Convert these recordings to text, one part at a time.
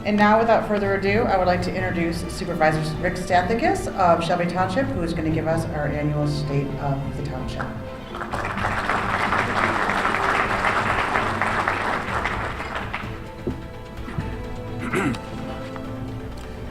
And now, without further ado, I would like to introduce Supervisor Rick Stathakis of Shelby Township, who is going to give us our annual State of the Township.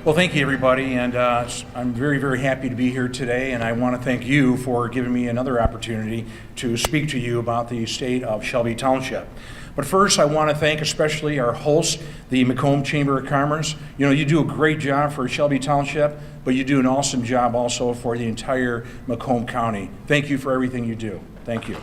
Well, thank you, everybody, and I'm very, very happy to be here today, and I want to thank you for giving me another opportunity to speak to you about the state of Shelby Township. But first, I want to thank especially our hosts, the Macomb Chamber of Commerce. You know, you do a great job for Shelby Township, but you do an awesome job also for the entire Macomb County. Thank you for everything you do. Thank you.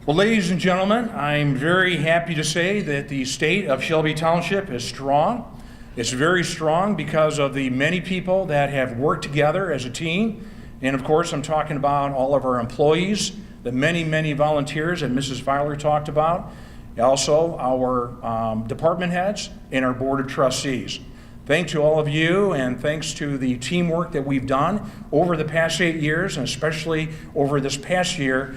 Well, ladies and gentlemen, I'm very happy to say that the state of Shelby Township is strong. It's very strong because of the many people that have worked together as a team. And of course, I'm talking about all of our employees, the many, many volunteers that Mrs. Feiler talked about, also our department heads and our board of trustees. Thanks to all of you, and thanks to the teamwork that we've done over the past 8 years, and especially over this past year,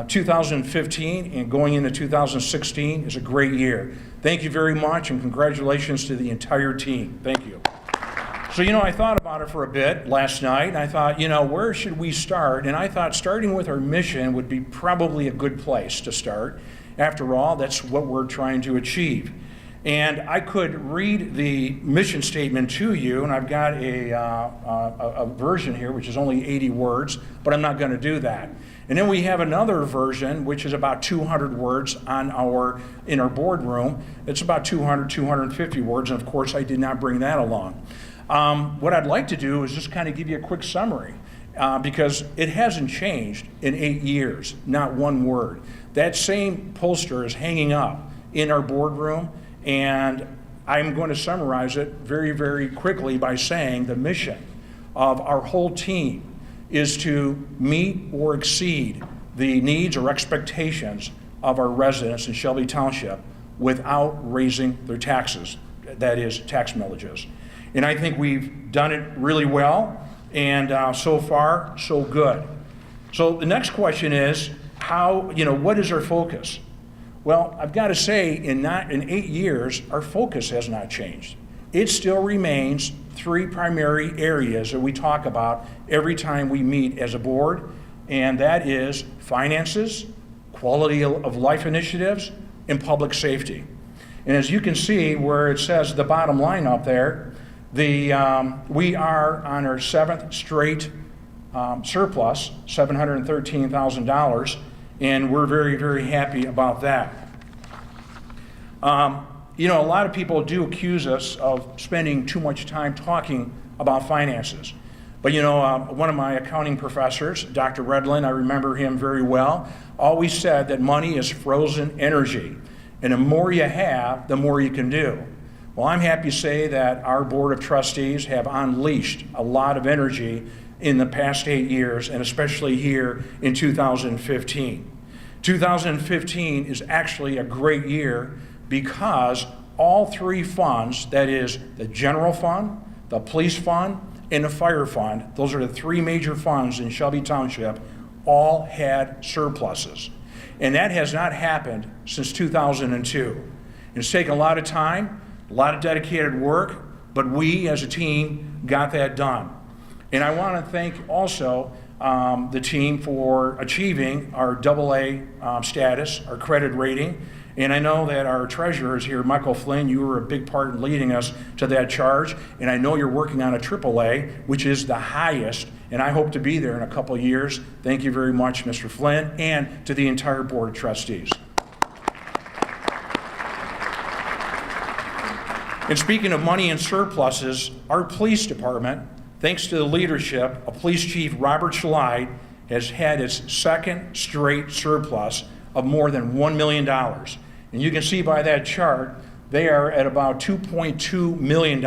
2015 and going into 2016 is a great year. Thank you very much, and congratulations to the entire team. Thank you. So, you know, I thought about it for a bit last night, and I thought, you know, where should we start? And I thought starting with our mission would be probably a good place to start. After all, that's what we're trying to achieve. And I could read the mission statement to you, and I've got a version here which is only 80 words, but I'm not going to do that. And then we have another version which is about 200 words in our boardroom. It's about 250 words, and of course I did not bring that along. What I'd like to do is just kind of give you a quick summary because it hasn't changed in 8 years, not one word. That same poster is hanging up in our boardroom, and I'm going to summarize it very, very quickly by saying the mission of our whole team is to meet or exceed the needs or expectations of our residents in Shelby Township without raising their taxes, that is, tax millages. And I think we've done it really well, and so far, so good. So the next question is, what is our focus? Well, I've got to say, in 8 years, our focus has not changed. It still remains 3 primary areas that we talk about every time we meet as a board, and that is finances, quality of life initiatives, and public safety. And as you can see where it says the bottom line up there, we are on our 7th straight surplus, $713,000, and we're very, very happy about that. You know, a lot of people do accuse us of spending too much time talking about finances. But you know, one of my accounting professors, Dr. Redlin, I remember him very well, always said that money is frozen energy. And the more you have, the more you can do. Well, I'm happy to say that our board of trustees have unleashed a lot of energy in the past 8 years, and especially here in 2015. 2015 is actually a great year because all 3 funds, that is the general fund, the police fund, and the fire fund, those are the 3 major funds in Shelby Township, all had surpluses. And that has not happened since 2002. It's taken a lot of time, a lot of dedicated work, but we as a team got that done. And I want to thank also the team for achieving our AA status, our credit rating. And I know that our treasurer is here, Michael Flynn. You were a big part in leading us to that charge. And I know you're working on a AAA, which is the highest. And I hope to be there in a couple of years. Thank you very much, Mr. Flynn, and to the entire board of trustees. And speaking of money and surpluses, our police department, thanks to the leadership of Police Chief Robert Schlide, has had its 2nd straight surplus of more than $1 million. And you can see by that chart, they are at about $2.2 million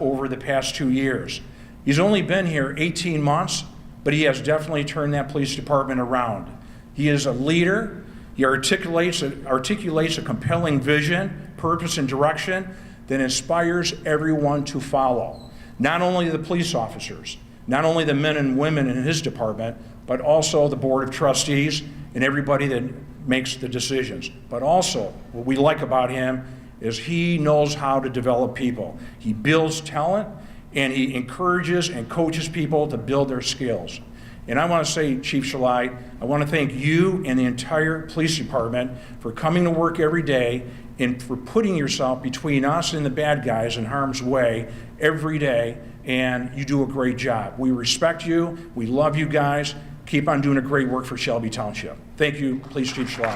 over the past 2 years. He's only been here 18 months, but he has definitely turned that police department around. He is a leader. He articulates a compelling vision, purpose, and direction that inspires everyone to follow. Not only the police officers, not only the men and women in his department, but also the board of trustees and everybody that makes the decisions. But also, what we like about him is he knows how to develop people. He builds talent, and he encourages and coaches people to build their skills. And I want to say, Chief Schley, I want to thank you and the entire police department for coming to work every day and for putting yourself between us and the bad guys in harm's way every day, and you do a great job. We respect you. We love you guys. Keep on doing a great work for Shelby Township. Thank you, Police Chief Schley.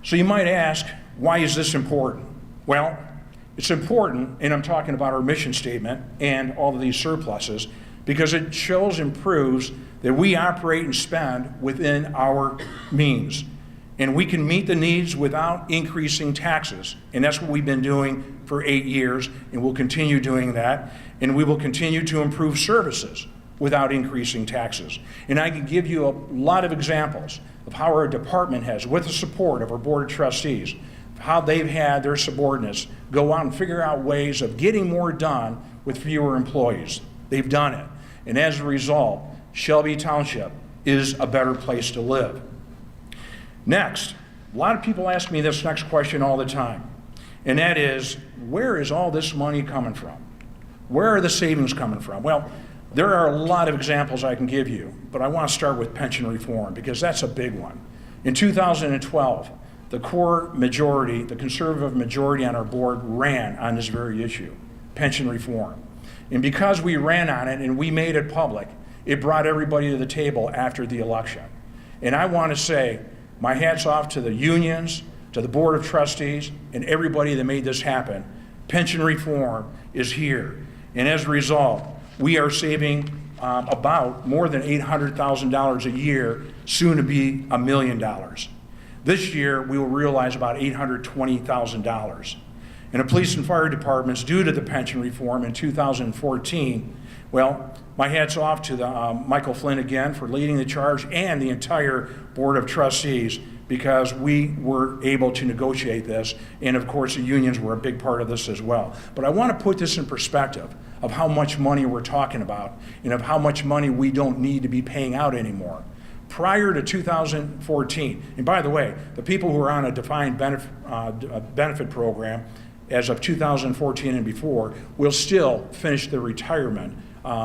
So you might ask, why is this important? Well, it's important, and I'm talking about our mission statement and all of these surpluses, because it shows and proves that we operate and spend within our means. And we can meet the needs without increasing taxes. And that's what we've been doing for 8 years, and we'll continue doing that. And we will continue to improve services without increasing taxes. And I can give you a lot of examples of how our department has, with the support of our Board of Trustees, how they've had their subordinates go out and figure out ways of getting more done with fewer employees. They've done it. And as a result, Shelby Township is a better place to live. Next, a lot of people ask me this next question all the time, and that is, where is all this money coming from? Where are the savings coming from? Well, there are a lot of examples I can give you, but I want to start with pension reform because that's a big one. In 2012, the core majority, the conservative majority on our board ran on this very issue, pension reform. And because we ran on it and we made it public, it brought everybody to the table after the election. And I want to say, my hat's off to the unions, to the Board of Trustees, and everybody that made this happen. Pension reform is here. And as a result, we are saving about more than $800,000 a year, soon to be $1 million. This year, we will realize about $820,000. And the police and fire departments, due to the pension reform in 2014, well, my hat's off to Michael Flynn again for leading the charge and the entire Board of Trustees, because we were able to negotiate this, and of course the unions were a big part of this as well. But I want to put this in perspective of how much money we're talking about and of how much money we don't need to be paying out anymore. Prior to 2014, and by the way, the people who are on a defined benefit program as of 2014 and before will still finish their retirement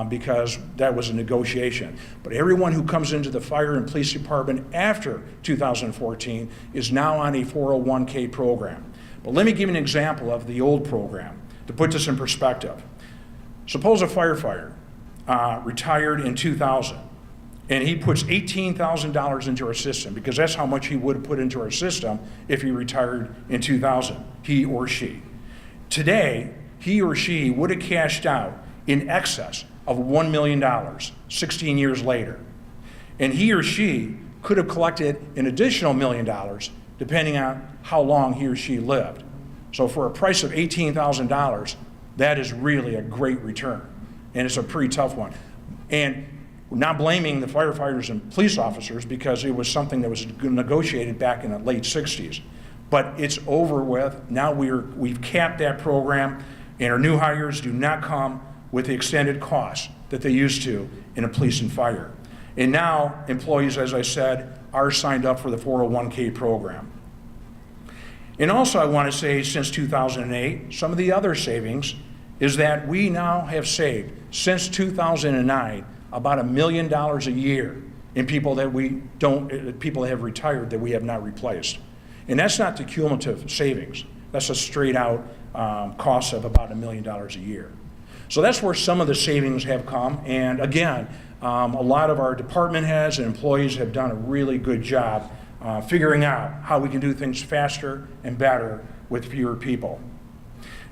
because that was a negotiation. But everyone who comes into the fire and police department after 2014 is now on a 401k program. But let me give you an example of the old program to put this in perspective. Suppose a firefighter retired in 2000. And he puts $18,000 into our system, because that's how much he would have put into our system if he retired in 2000, he or she. Today, he or she would have cashed out in excess of $1 million 16 years later. And he or she could have collected an additional $1 million depending on how long he or she lived. So for a price of $18,000, that is really a great return. And it's a pretty tough one. And we're not blaming the firefighters and police officers, because it was something that was negotiated back in the late 60s. But it's over with. Now we've capped that program, and our new hires do not come with the extended costs that they used to in a police and fire. And now employees, as I said, are signed up for the 401k program. And also I want to say, since 2008, some of the other savings is that we now have saved, since 2009, about $1 million a year in people that people that have retired that we have not replaced. And that's not the cumulative savings. That's a straight out cost of about $1 million a year. So that's where some of the savings have come. And again, a lot of our department heads and employees have done a really good job figuring out how we can do things faster and better with fewer people.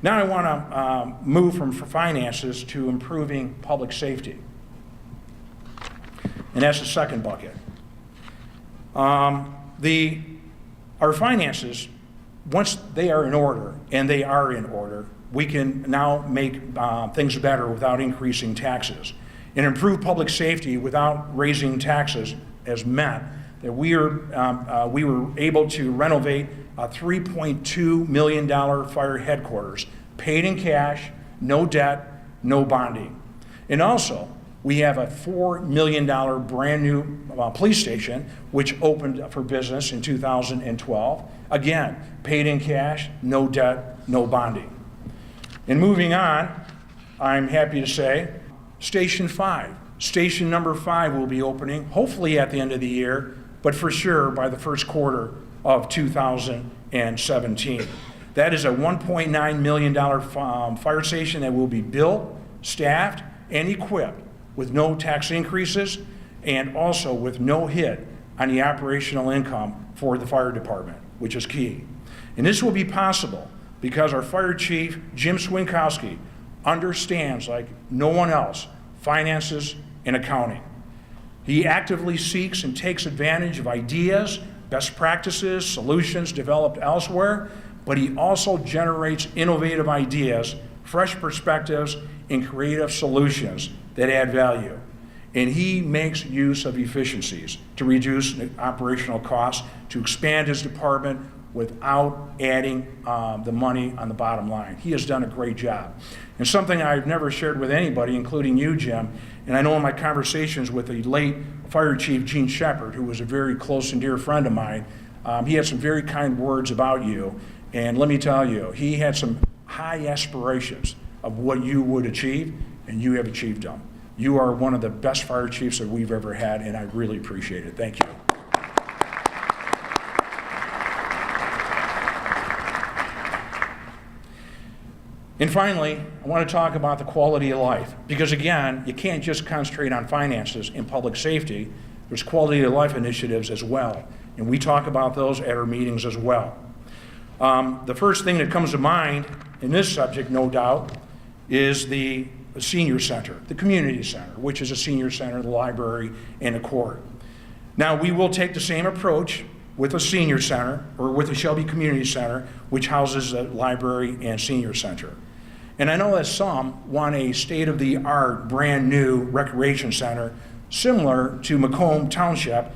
Now I want to move from finances to improving public safety. And that's the second bucket. Our finances, once they are in order, and they are in order, we can now make things better without increasing taxes. And improve public safety without raising taxes has meant that we were able to renovate a $3.2 million fire headquarters, paid in cash, no debt, no bonding. And also, We have a $4 million brand new police station, which opened for business in 2012. Again, paid in cash, no debt, no bonding. And moving on, I'm happy to say, Station 5. Station number 5 will be opening, hopefully at the end of the year, but for sure by the first quarter of 2017. That is a $1.9 million fire station that will be built, staffed, and equipped with no tax increases and also with no hit on the operational income for the fire department, which is key. And this will be possible because our fire chief, Jim Swinkowski, understands like no one else finances and accounting. He actively seeks and takes advantage of ideas, best practices, solutions developed elsewhere, but he also generates innovative ideas, fresh perspectives, and creative solutions that add value. And he makes use of efficiencies to reduce operational costs, to expand his department without adding the money on the bottom line. He has done a great job. And something I've never shared with anybody, including you, Jim, and I know in my conversations with the late Fire Chief Gene Shepard, who was a very close and dear friend of mine, he had some very kind words about you. And let me tell you, he had some high aspirations of what you would achieve, and you have achieved them. You are one of the best fire chiefs that we've ever had, and I really appreciate it. Thank you. And finally, I want to talk about the quality of life, because again, you can't just concentrate on finances in public safety. There's quality of life initiatives as well, and we talk about those at our meetings as well. The first thing that comes to mind in this subject, no doubt, is the senior center, the community center, which is a senior center, the library, and a court. Now, we will take the same approach with a senior center, or with the Shelby Community Center, which houses a library and senior center. And I know that some want a state-of-the-art, brand new recreation center similar to Macomb Township,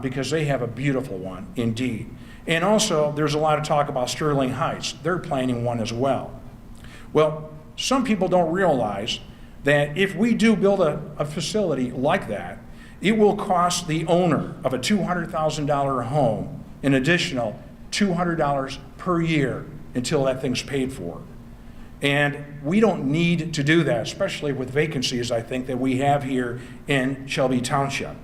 because they have a beautiful one indeed. And also, there's a lot of talk about Sterling Heights. They're planning one as well. Well, some people don't realize that if we do build a facility like that, it will cost the owner of a $200,000 home an additional $200 per year until that thing's paid for. And we don't need to do that, especially with vacancies, I think, that we have here in Shelby Township.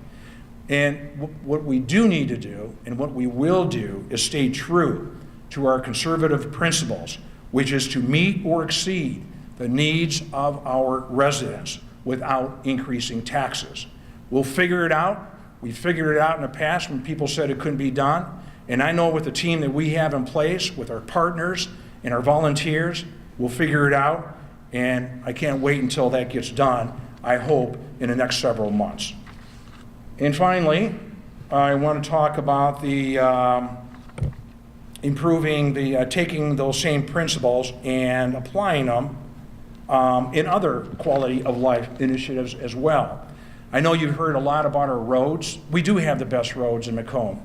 And what we do need to do, and what we will do, is stay true to our conservative principles, which is to meet or exceed the needs of our residents without increasing taxes. We'll figure it out. We figured it out in the past when people said it couldn't be done. And I know with the team that we have in place, with our partners and our volunteers, we'll figure it out. And I can't wait until that gets done, I hope, in the next several months. And finally, I want to talk about the taking those same principles and applying them in other quality of life initiatives as well. I know you've heard a lot about our roads. We do have the best roads in Macomb,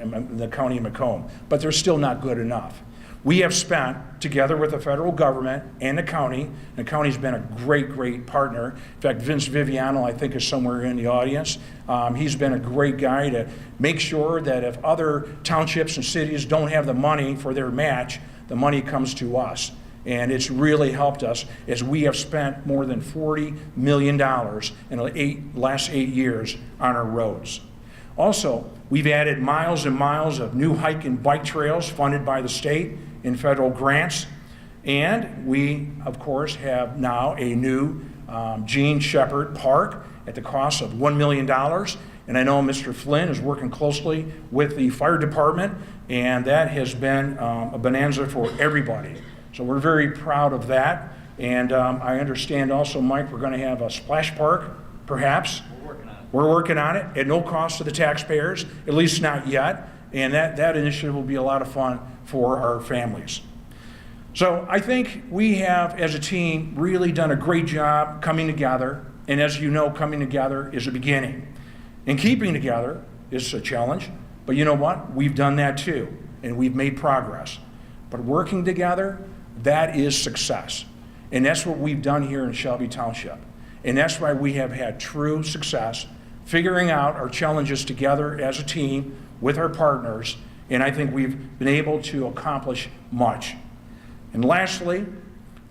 in the county of Macomb, but they're still not good enough. We have spent, together with the federal government and the county's been a great, great partner. In fact, Vince Viviano, I think, is somewhere in the audience. He's been a great guy to make sure that if other townships and cities don't have the money for their match, the money comes to us. And it's really helped us as we have spent more than $40 million in the last 8 years on our roads. Also, we've added miles and miles of new hike and bike trails funded by the state in federal grants. And we, of course, have now a new Gene Shepard Park at the cost of $1 million. And I know Mr. Flynn is working closely with the fire department, and that has been a bonanza for everybody. So we're very proud of that. And I understand also, Mike, we're going to have a splash park, perhaps. We're working on it at no cost to the taxpayers, at least not yet. And that initiative will be a lot of fun for our families. So I think we have, as a team, really done a great job coming together. And as you know, coming together is a beginning. And keeping together is a challenge. But you know what? We've done that too. And we've made progress. But working together, that is success. And that's what we've done here in Shelby Township. And that's why we have had true success figuring out our challenges together as a team with our partners, and I think we've been able to accomplish much. And lastly,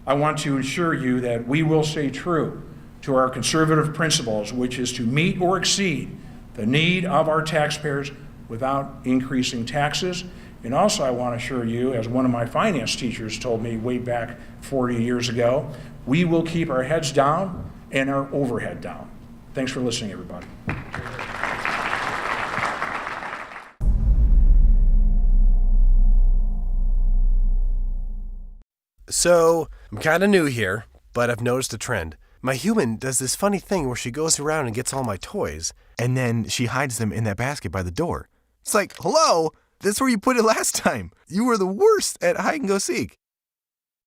I want to assure you that we will stay true to our conservative principles, which is to meet or exceed the need of our taxpayers without increasing taxes. And also I want to assure you, as one of my finance teachers told me way back 40 years ago, we will keep our heads down and our overhead down. Thanks for listening, everybody. So, I'm kind of new here, but I've noticed a trend. My human does this funny thing where she goes around and gets all my toys, and then she hides them in that basket by the door. It's like, hello, that's where you put it last time. You were the worst at hide and go seek.